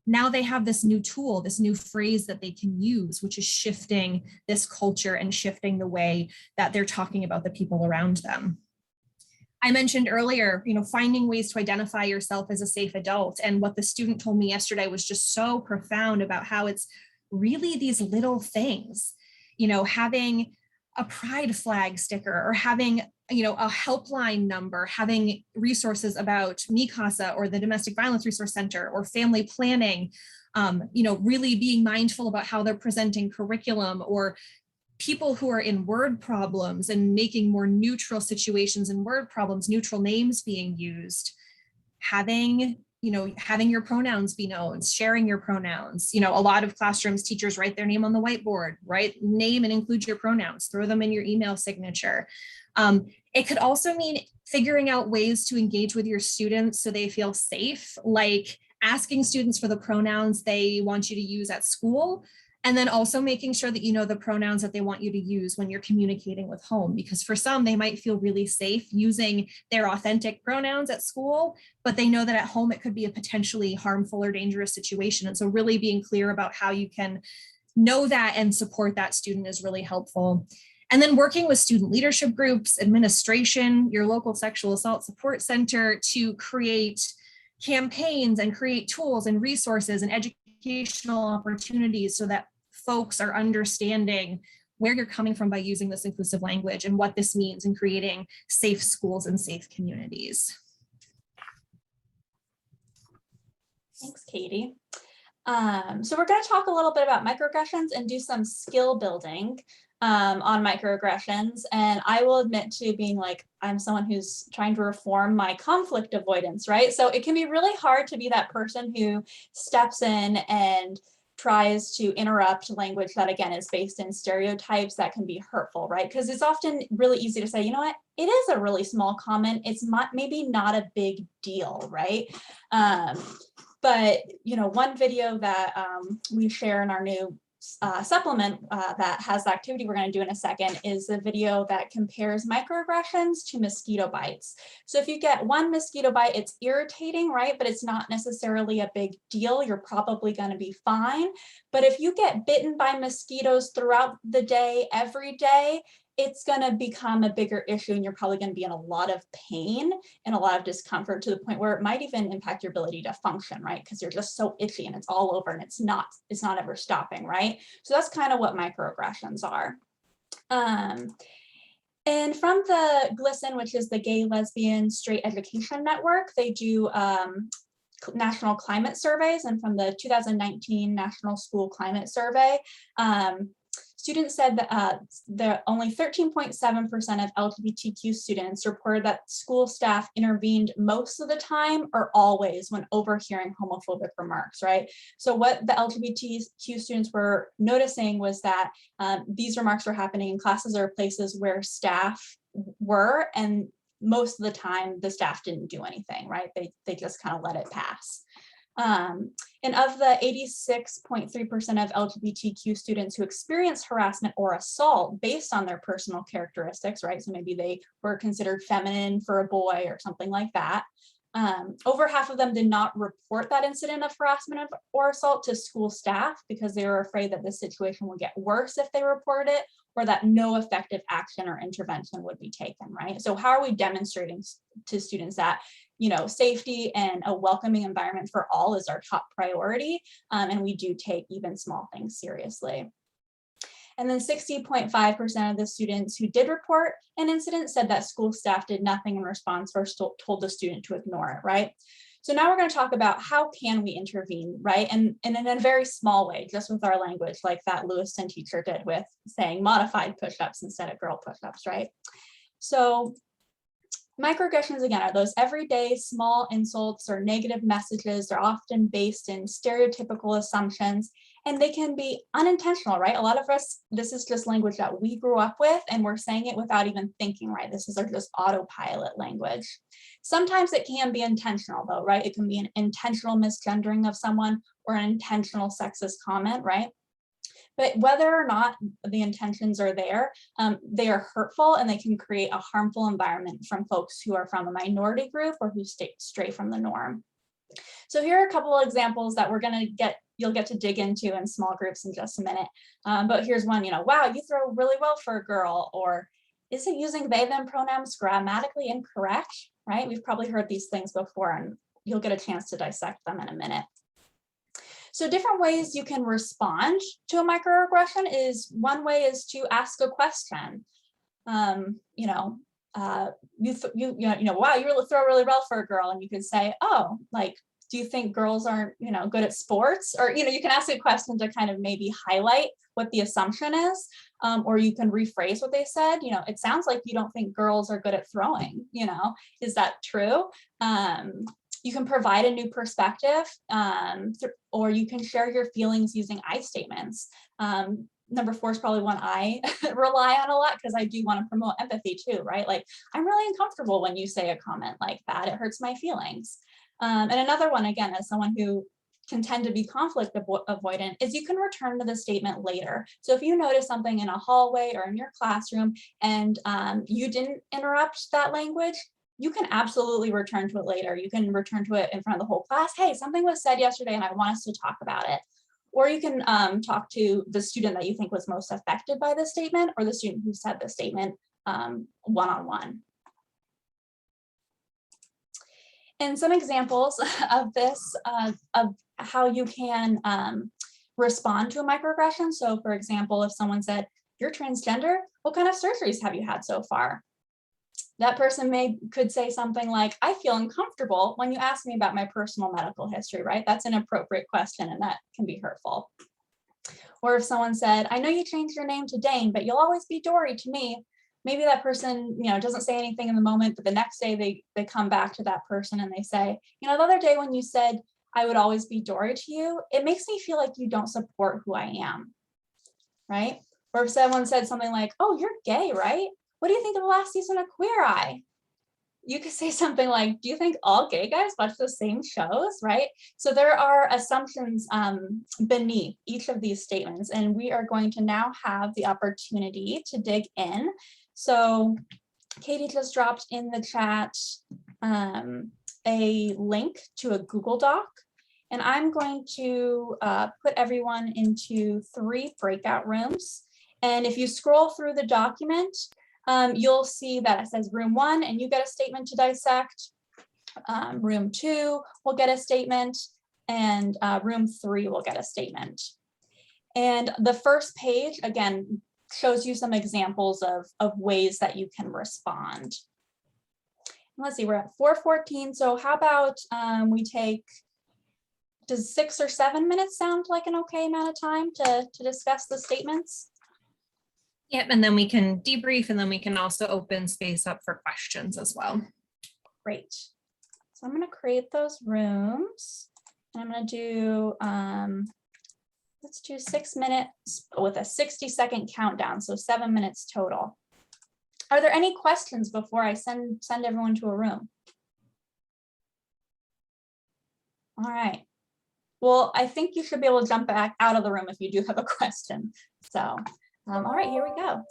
[SPEAKER 2] Now they have this new tool, this new phrase that they can use, which is shifting this culture and shifting the way that they're talking about the people around them. I mentioned earlier, finding ways to identify yourself as a safe adult. And what the student told me yesterday was just so profound about how it's really these little things, having a pride flag sticker, or having, a helpline number, having resources about MICASA or the Domestic Violence Resource Center or family planning, really being mindful about how they're presenting curriculum, or people who are in word problems and making more neutral situations and word problems, neutral names being used, having your pronouns be known, sharing your pronouns. A lot of classrooms, teachers write their name on the whiteboard, write name and include your pronouns, throw them in your email signature. It could also mean figuring out ways to engage with your students so they feel safe, like asking students for the pronouns they want you to use at school, and then also making sure that you know the pronouns that they want you to use when you're communicating with home, because for some, they might feel really safe using their authentic pronouns at school, but they know that at home it could be a potentially harmful or dangerous situation. And so really being clear about how you can know that and support that student is really helpful. And then working with student leadership groups, administration, your local sexual assault support center to create campaigns and create tools and resources and educational opportunities so that folks are understanding where you're coming from by using this inclusive language and what this means in creating safe schools and safe communities.
[SPEAKER 3] Thanks, Katie. So we're going to talk a little bit about microaggressions and do some skill building on microaggressions. And I will admit to being like, I'm someone who's trying to reform my conflict avoidance, right? So it can be really hard to be that person who steps in and tries to interrupt language that, again, is based in stereotypes that can be hurtful, right? Because it's often really easy to say, you know what, it is a really small comment. It's maybe not a big deal, right? But, one video that we share in our new supplement that has the activity we're going to do in a second is a video that compares microaggressions to mosquito bites. So if you get one mosquito bite, it's irritating, right? But it's not necessarily a big deal. You're probably going to be fine. But if you get bitten by mosquitoes throughout the day, every day, it's going to become a bigger issue, and you're probably going to be in a lot of pain and a lot of discomfort to the point where it might even impact your ability to function, right? Because you're just so itchy and it's all over and it's not ever stopping, right? So that's kind of what microaggressions are. And from the GLSEN, which is the Gay, Lesbian, Straight Education Network, they do national climate surveys. And from the 2019 National School Climate Survey, students said that only 13.7% of LGBTQ students reported that school staff intervened most of the time or always when overhearing homophobic remarks, right? So what the LGBTQ students were noticing was that these remarks were happening in classes or places where staff were, and most of the time the staff didn't do anything, right? They just kind of let it pass. And of the 86.3% of LGBTQ students who experienced harassment or assault based on their personal characteristics, right? So maybe they were considered feminine for a boy or something like that. Over half of them did not report that incident of harassment or assault to school staff because they were afraid that the situation would get worse if they reported it, or that no effective action or intervention would be taken, right? So how are we demonstrating to students that, safety and a welcoming environment for all is our top priority, and we do take even small things seriously. And then 60.5% of the students who did report an incident said that school staff did nothing in response or told the student to ignore it, right? So now we're going to talk about how can we intervene, right? And in a very small way, just with our language, like that Lewiston teacher did with saying modified push-ups instead of girl push-ups, right? So microaggressions, again, are those everyday small insults or negative messages. They're often based in stereotypical assumptions, and they can be unintentional, right? A lot of us, this is just language that we grew up with, and we're saying it without even thinking, right? This is our just autopilot language. Sometimes it can be intentional, though, right? It can be an intentional misgendering of someone or an intentional sexist comment, right? But whether or not the intentions are there, they are hurtful and they can create a harmful environment from folks who are from a minority group or who stray from the norm. So here are a couple of examples that you'll get to dig into in small groups in just a minute. But here's one, wow, you throw really well for a girl, or isn't using they, them pronouns grammatically incorrect, right? We've probably heard these things before and you'll get a chance to dissect them in a minute. So different ways you can respond to a microaggression is, one way is to ask a question. Wow, you throw really well for a girl, and you could say, oh, like, do you think girls aren't, good at sports? Or, you can ask a question to kind of maybe highlight what the assumption is, or you can rephrase what they said. It sounds like you don't think girls are good at throwing, is that true? You can provide a new perspective, or you can share your feelings using I statements. Number 4 is probably one I rely on a lot because I do want to promote empathy too, right? Like, I'm really uncomfortable when you say a comment like that. It hurts my feelings. And another one, again, as someone who can tend to be conflict avoidant, is you can return to the statement later. So if you notice something in a hallway or in your classroom and you didn't interrupt that language, you can absolutely return to it later. You can return to it in front of the whole class. Hey, something was said yesterday and I want us to talk about it. Or you can talk to the student that you think was most affected by the statement, or the student who said the statement one-on-one. And some examples of this, of how you can respond to a microaggression. So for example, if someone said, you're transgender, what kind of surgeries have you had so far? That person could say something like, I feel uncomfortable when you ask me about my personal medical history, right? That's an appropriate question and that can be hurtful. Or if someone said, I know you changed your name to Dane, but you'll always be Dory to me. Maybe that person, doesn't say anything in the moment, but the next day they come back to that person and they say, the other day when you said, I would always be Dory to you, it makes me feel like you don't support who I am, right? Or if someone said something like, oh, you're gay, right? What do you think of the last season of Queer Eye? You could say something like, do you think all gay guys watch the same shows, right? So there are assumptions beneath each of these statements, and we are going to now have the opportunity to dig in. So Katie just dropped in the chat a link to a Google Doc, and I'm going to put everyone into 3 breakout rooms. And if you scroll through the document, you'll see that it says room 1 and you get a statement to dissect. Room 2 will get a statement, and room 3 will get a statement. And the first page, again, shows you some examples of ways that you can respond. Let's see, we're at 4:14. So how about we take, does 6 or 7 minutes sound like an okay amount of time to discuss the statements?
[SPEAKER 2] Yep, and then we can debrief, and then we can also open space up for questions as well.
[SPEAKER 3] Great. So I'm going to create those rooms. And I'm going to do, let's do 6 minutes with a 60-second countdown. So 7 minutes total. Are there any questions before I send everyone to a room? All right. Well, I think you should be able to jump back out of the room if you do have a question. So. All right, here we go.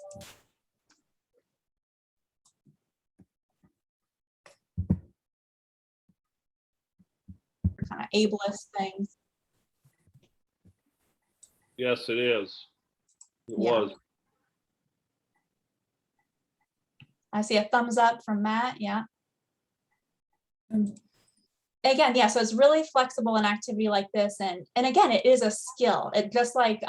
[SPEAKER 3] Kind of ableist things.
[SPEAKER 11] Yes, it is. It
[SPEAKER 3] Yeah.
[SPEAKER 11] was.
[SPEAKER 3] I see a thumbs up from Matt. Yeah. Again, yeah, so it's really flexible in activity like this. And again, it is a skill. It just like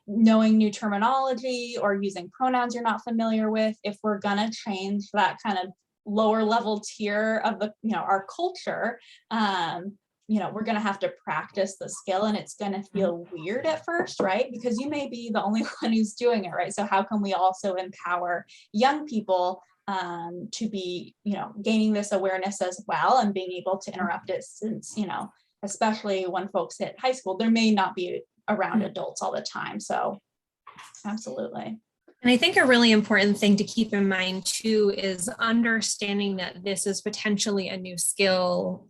[SPEAKER 3] knowing new terminology or using pronouns you're not familiar with. If we're gonna change that kind of lower level tier of the, our culture, we're gonna have to practice the skill, and it's gonna feel weird at first, right? Because you may be the only one who's doing it, right? So how can we also empower young people to be, gaining this awareness as well and being able to interrupt it, since, especially when folks hit high school, there may not be around adults all the time. So absolutely.
[SPEAKER 2] And I think a really important thing to keep in mind too is understanding that this is potentially a new skill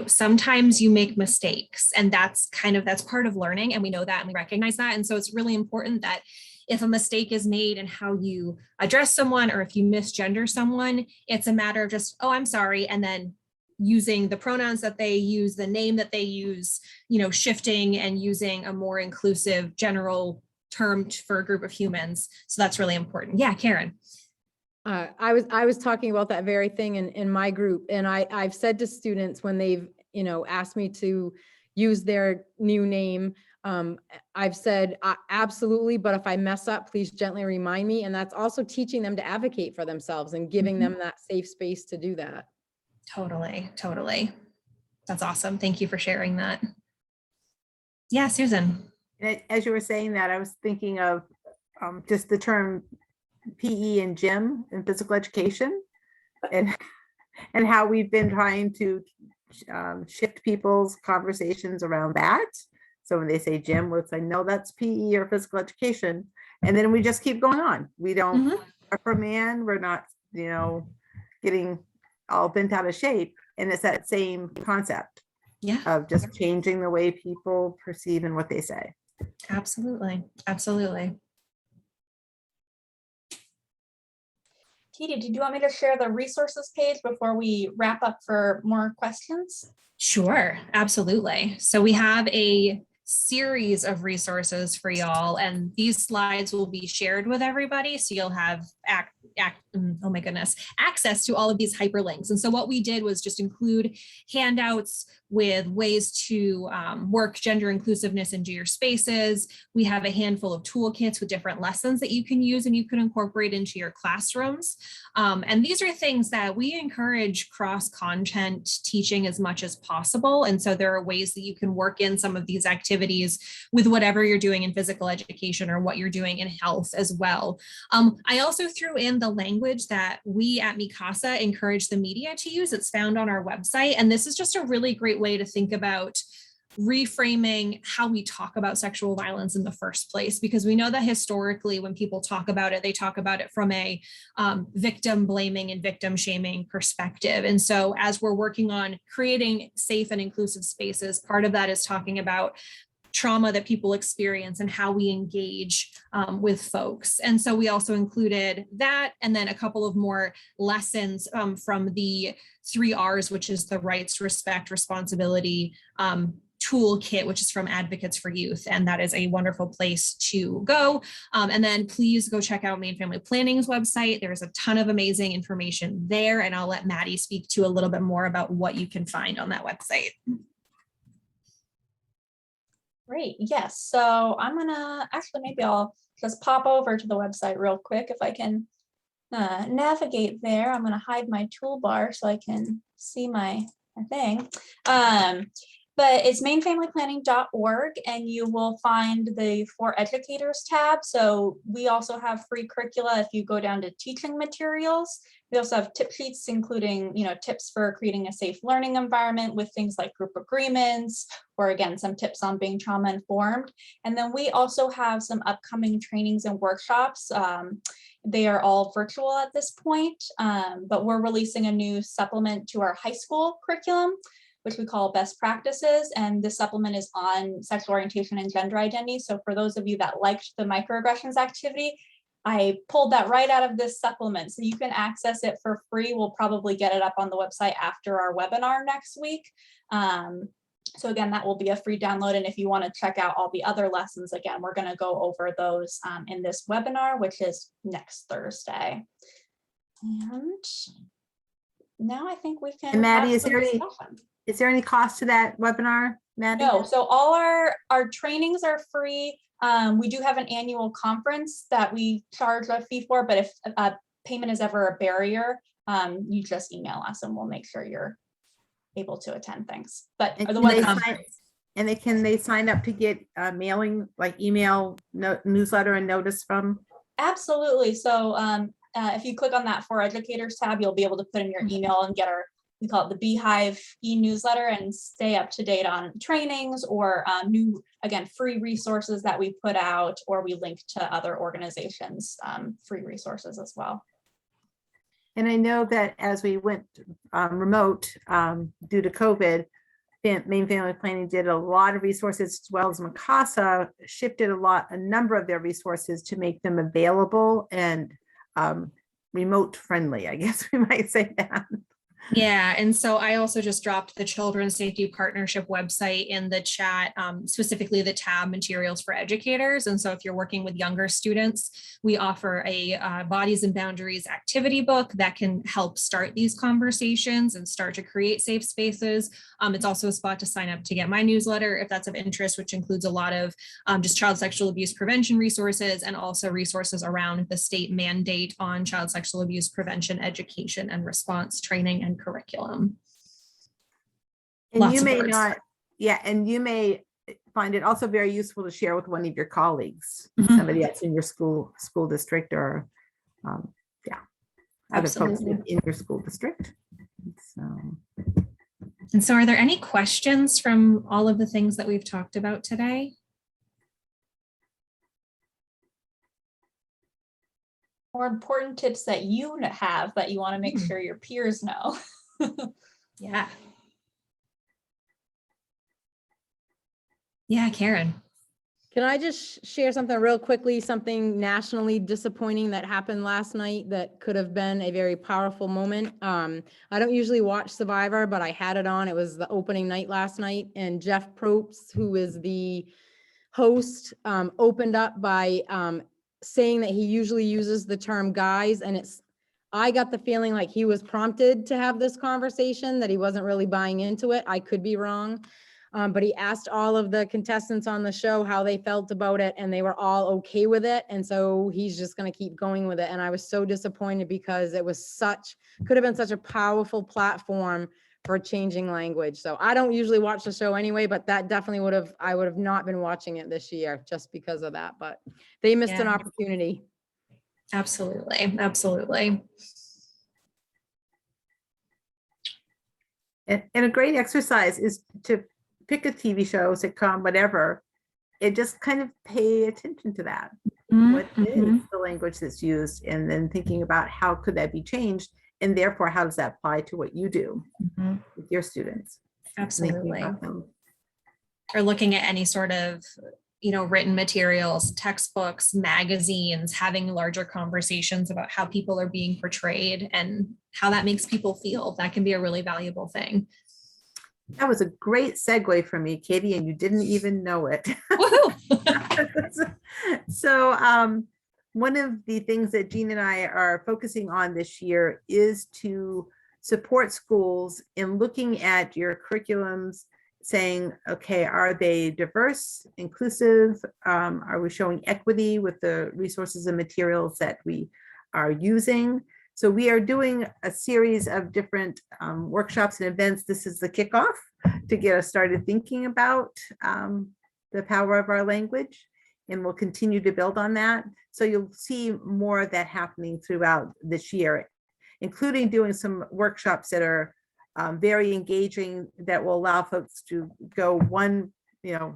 [SPEAKER 2] sometimes you make mistakes, and that's part of learning. And we know that and we recognize that. And so it's really important that if a mistake is made in how you address someone, or if you misgender someone, it's a matter of just, oh, I'm sorry. And then using the pronouns that they use, the name that they use, shifting and using a more inclusive general term for a group of humans. So that's really important. Yeah, Karen.
[SPEAKER 9] I was talking about that very thing in my group, and I've said to students when they've asked me to use their new name, I've said absolutely, but if I mess up, please gently remind me. And that's also teaching them to advocate for themselves and giving them that safe space to do that.
[SPEAKER 2] Totally. That's awesome. Thank you for sharing that. Yeah, Susan.
[SPEAKER 4] As you were saying that, I was thinking of just the term PE and gym in physical education, and how we've been trying to shift people's conversations around that. So when they say gym, we'll say, no, that's PE or physical education. And then we just keep going on. We don't reprimand. We're not, getting all bent out of shape. And it's that same concept of just changing the way people perceive and what they say.
[SPEAKER 2] Absolutely.
[SPEAKER 3] Katie, did you want me to share the resources page before we wrap up for more questions?
[SPEAKER 2] Sure, absolutely. So we have a series of resources for y'all, and these slides will be shared with everybody. So you'll have access to all of these hyperlinks. And so what we did was just include handouts with ways to work gender inclusiveness into your spaces. We have a handful of toolkits with different lessons that you can use and you can incorporate into your classrooms. And these are things that we encourage cross-content teaching as much as possible. And so there are ways that you can work in some of these activities with whatever you're doing in physical education or what you're doing in health as well. I also threw in the language that we at Mikasa encourage the media to use. It's found on our website. And this is just a really great way to think about reframing how we talk about sexual violence in the first place, because we know that historically when people talk about it, they talk about it from a victim blaming and victim shaming perspective. And so as we're working on creating safe and inclusive spaces, part of that is talking about trauma that people experience and how we engage with folks. And so we also included that, and then a couple of more lessons from the 3 R's, which is the rights, respect, responsibility toolkit, which is from Advocates for Youth. And that is a wonderful place to go. And then please go check out Maine Family Planning's website. There's a ton of amazing information there. And I'll let Maddie speak to a little bit more about what you can find on that website.
[SPEAKER 3] Great, yes. So I'm gonna, maybe I'll just pop over to the website real quick if I can navigate there. I'm gonna hide my toolbar so I can see my thing. But it's mainfamilyplanning.org, and you will find the For Educators tab. So we also have free curricula if you go down to teaching materials. We also have tip sheets, including tips for creating a safe learning environment with things like group agreements, or again, some tips on being trauma informed. And then we also have some upcoming trainings and workshops. They are all virtual at this point, but we're releasing a new supplement to our high school curriculum, which we call Best Practices. And this supplement is on sexual orientation and gender identity. So for those of you that liked the microaggressions activity, I pulled that right out of this supplement. So you can access it for free. We'll probably get it up on the website after our webinar next week. So again, that will be a free download. And if you want to check out all the other lessons, again, we're going to go over those in this webinar, which is next Thursday. And now I think we can.
[SPEAKER 4] And Maddie, is there any cost to that webinar, Maddie?
[SPEAKER 3] No, so all our trainings are free. We do have an annual conference that we charge a fee for, but if payment is ever a barrier, you just email us and we'll make sure you're able to attend things. But
[SPEAKER 4] can they sign up to get mailing, like email, newsletter and notice from?
[SPEAKER 3] Absolutely. So if you click on that For Educators tab, you'll be able to put in your email and get we call it the Beehive e-newsletter, and stay up to date on trainings or new, again, free resources that we put out, or we link to other organizations, free resources as well.
[SPEAKER 4] And I know that as we went remote due to COVID, Maine Family Planning did a lot of resources, as well as Micasa shifted a number of their resources to make them available and remote friendly, I guess we might say that.
[SPEAKER 2] Yeah, and so I also just dropped the Children's Safety Partnership website in the chat, specifically the tab materials for educators. And so if you're working with younger students, we offer a Bodies and Boundaries activity book that can help start these conversations and start to create safe spaces. It's also a spot to sign up to get my newsletter if that's of interest, which includes a lot of just child sexual abuse prevention resources and also resources around the state mandate on child sexual abuse prevention, education, and response training and curriculum.
[SPEAKER 4] And
[SPEAKER 2] Lots
[SPEAKER 4] you
[SPEAKER 2] of
[SPEAKER 4] may
[SPEAKER 2] words.
[SPEAKER 4] not, yeah, and you may find it also very useful to share with one of your colleagues,
[SPEAKER 2] Mhm.
[SPEAKER 4] somebody else in your school district, or other folks
[SPEAKER 2] Absolutely.
[SPEAKER 4] in your school district. So.
[SPEAKER 2] And so are there any questions from all of the things that we've talked about today?
[SPEAKER 3] More important tips that you have that you want to make sure your peers know.
[SPEAKER 2] Yeah. Yeah, Karen.
[SPEAKER 9] Can I just share something real quickly, something nationally disappointing that happened last night that could have been a very powerful moment? I don't usually watch Survivor, but I had it on. It was the opening night last night, and Jeff Probst, who is the host, opened up by saying that he usually uses the term guys, and I got the feeling like he was prompted to have this conversation, that he wasn't really buying into it. I could be wrong. But he asked all of the contestants on the show how they felt about it, and they were all okay with it. And so he's just going to keep going with it. And I was so disappointed because it was could have been such a powerful platform for changing language. So I don't usually watch the show anyway, but that definitely I would have not been watching it this year just because of that. But they missed an
[SPEAKER 2] Yeah.
[SPEAKER 9] opportunity.
[SPEAKER 2] Absolutely. Absolutely.
[SPEAKER 4] And a great exercise is to pick a TV show, sitcom, whatever, and just kind of pay attention to that. What is the language that's used? And then thinking about how could that be changed? And therefore, how does that apply to what you do with your students?
[SPEAKER 2] Absolutely. Or looking at any sort of, written materials, textbooks, magazines, having larger conversations about how people are being portrayed and how that makes people feel. That can be a really valuable thing.
[SPEAKER 4] That was a great segue for me, Katie, and you didn't even know it. So one of the things that Jean and I are focusing on this year is to support schools in looking at your curriculums, saying, okay, are they diverse, inclusive? Are we showing equity with the resources and materials that we are using? So we are doing a series of different workshops and events. This is the kickoff to get us started thinking about the power of our language, and we'll continue to build on that. So you'll see more of that happening throughout this year, including doing some workshops that are very engaging, that will allow folks to go one,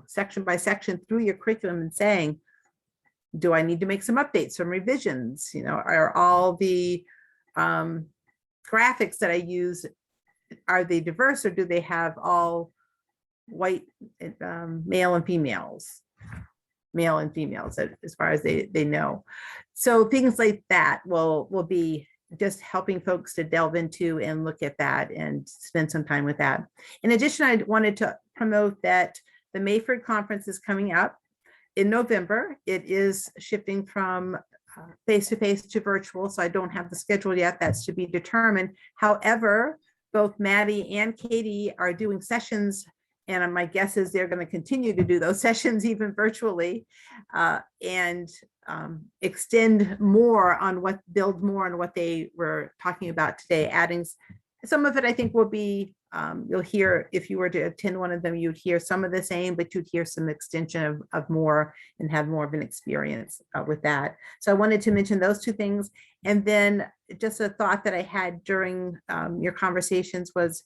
[SPEAKER 4] section by section through your curriculum and saying, do I need to make some updates, some revisions? Are all the graphics that I use, are they diverse, or do they have all white male and females as far as they know? So things like that will be just helping folks to delve into and look at that and spend some time with that. In addition, I wanted to promote that the Mayford Conference is coming up in November. It is shifting from face-to-face to virtual, so I don't have the schedule yet. That's to be determined. However, both Maddie and Katie are doing sessions, and my guess is they're going to continue to do those sessions even virtually, and build more on what they were talking about today. Adding some of it, I think, will be, you'll hear, if you were to attend one of them, you'd hear some of the same, but you'd hear some extension of more and have more of an experience with that. So I wanted to mention those two things. And then just a thought that I had during your conversations was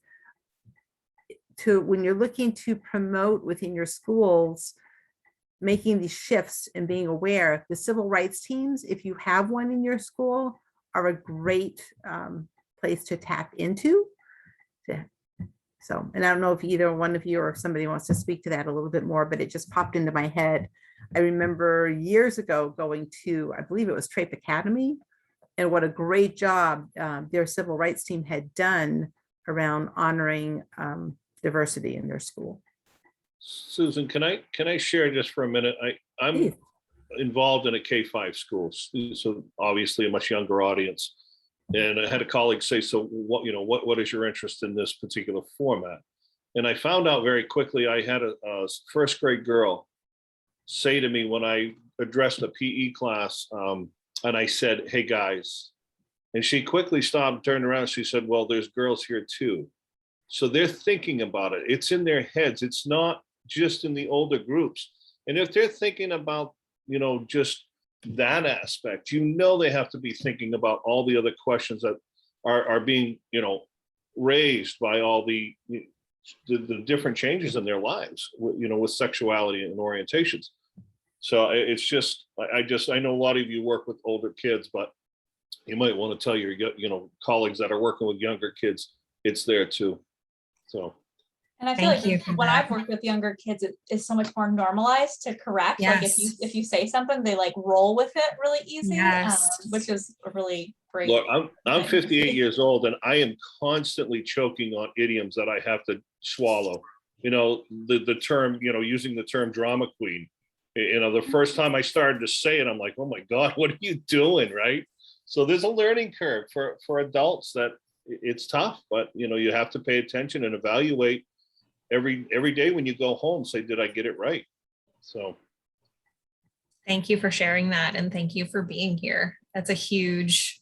[SPEAKER 4] when you're looking to promote within your schools, making these shifts and being aware, the civil rights teams, if you have one in your school, are a great place to tap into. So, and I don't know if either one of you or if somebody wants to speak to that a little bit more, but it just popped into my head. I remember years ago going to, I believe it was Trape Academy, and what a great job their civil rights team had done around honoring diversity in their school.
[SPEAKER 11] Susan, can I share just for a minute? I'm
[SPEAKER 4] Please.
[SPEAKER 11] involved in a K-5 school, so obviously a much younger audience. And I had a colleague say, so what is your interest in this particular format? And I found out very quickly, I had a first grade girl say to me when I addressed a PE class, and I said, hey guys, and she quickly stopped and turned around. She said, well, there's girls here too. So they're thinking about it. It's in their heads. It's not just in the older groups. And if they're thinking about, just that aspect, they have to be thinking about all the other questions that are being, raised by all the different changes in their lives, with sexuality and orientations. So it's just, I know a lot of you work with older kids, but you might want to tell your, colleagues that are working with younger kids, it's there too. So.
[SPEAKER 3] And I feel
[SPEAKER 2] Thank you
[SPEAKER 3] like
[SPEAKER 2] for
[SPEAKER 3] when
[SPEAKER 2] that.
[SPEAKER 3] I've worked with younger kids, it is so much more normalized to correct. Like if you say something, they like roll with it really easy, which is really great.
[SPEAKER 11] Look, I'm 58 years old and I am constantly choking on idioms that I have to swallow. The term, using the term drama queen. The first time I started to say it, I'm like, oh my God, what are you doing, right? So there's a learning curve for adults that it's tough, but you have to pay attention and evaluate every day when you go home, say, did I get it right? So.
[SPEAKER 2] Thank you for sharing that. And thank you for being here. That's a huge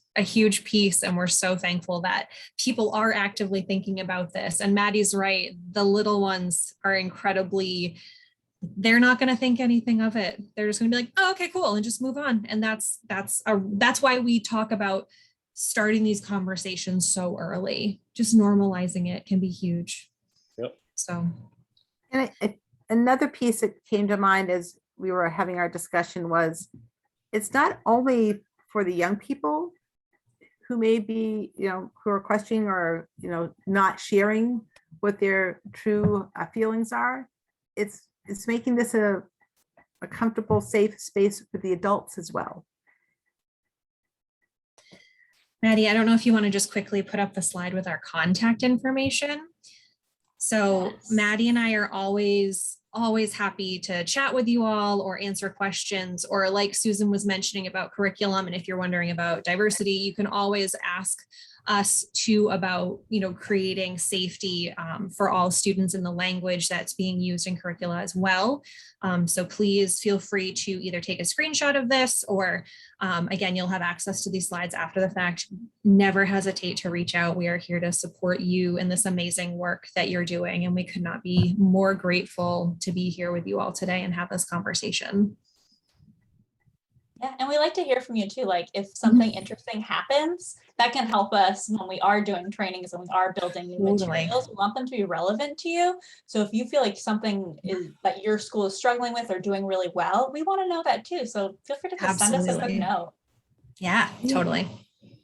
[SPEAKER 2] piece. And we're so thankful that people are actively thinking about this. And Maddie's right. The little ones are they're not going to think anything of it. They're just going to be like, oh, okay, cool. And just move on. And that's why we talk about starting these conversations so early. Just normalizing it can be huge.
[SPEAKER 11] Yep.
[SPEAKER 2] So.
[SPEAKER 4] And another piece that came to mind as we were having our discussion was, it's not only for the young people who may be, who are questioning or, not sharing what their true feelings are. It's making this a comfortable, safe space for the adults as well.
[SPEAKER 2] Maddie, I don't know if you want to just quickly put up the slide with our contact information. So yes. Maddie and I are always happy to chat with you all or answer questions, or like Susan was mentioning about curriculum. And if you're wondering about diversity, you can always ask us too about, creating safety for all students in the language that's being used in curricula as well. So please feel free to either take a screenshot of this or again, you'll have access to these slides after the fact. Never hesitate to reach out. We are here to support you in this amazing work that you're doing. And we could not be more grateful to be here with you all today and have this conversation.
[SPEAKER 3] Yeah, and we like to hear from you too. Like if something interesting happens, that can help us when we are doing trainings and we are building new materials. We want them to be relevant to you. So if you feel like something is that your school is struggling with or doing really well, we want to know that too. So feel free to just send us a quick note.
[SPEAKER 2] Yeah, totally.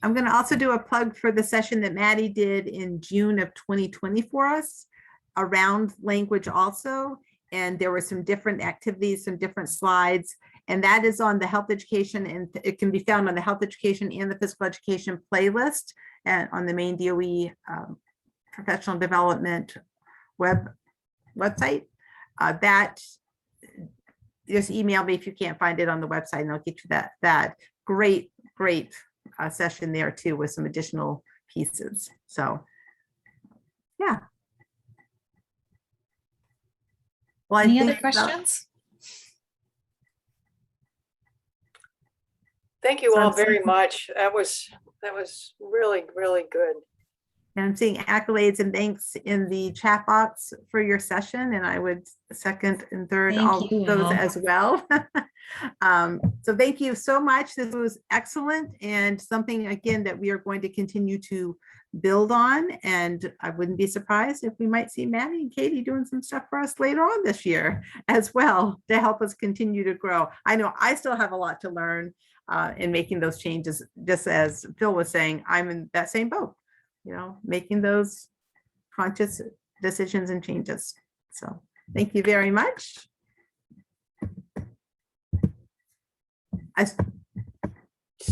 [SPEAKER 4] I'm going to also do a plug for the session that Maddie did in June of 2020 for us around language also. And there were some different activities, some different slides. And that is on the health education, and it can be found on the health education and the physical education playlist and on the Maine DOE professional development website. That just email me if you can't find it on the website and I'll get you that great session there too with some additional pieces. So yeah. Well,
[SPEAKER 2] any other questions?
[SPEAKER 1] Thank you all very much. That was really, really good.
[SPEAKER 4] And I'm seeing accolades and thanks in the chat box for your session, and I would second and third
[SPEAKER 2] Thank
[SPEAKER 4] all
[SPEAKER 2] you,
[SPEAKER 4] those
[SPEAKER 2] Will.
[SPEAKER 4] as well. So thank you so much. This was excellent and something, again, that we are going to continue to build on. And I wouldn't be surprised if we might see Maddie and Katie doing some stuff for us later on this year as well to help us continue to grow. I know I still have a lot to learn in making those changes. Just as Phil was saying, I'm in that same boat, you know, making those conscious decisions and changes. So thank you very much.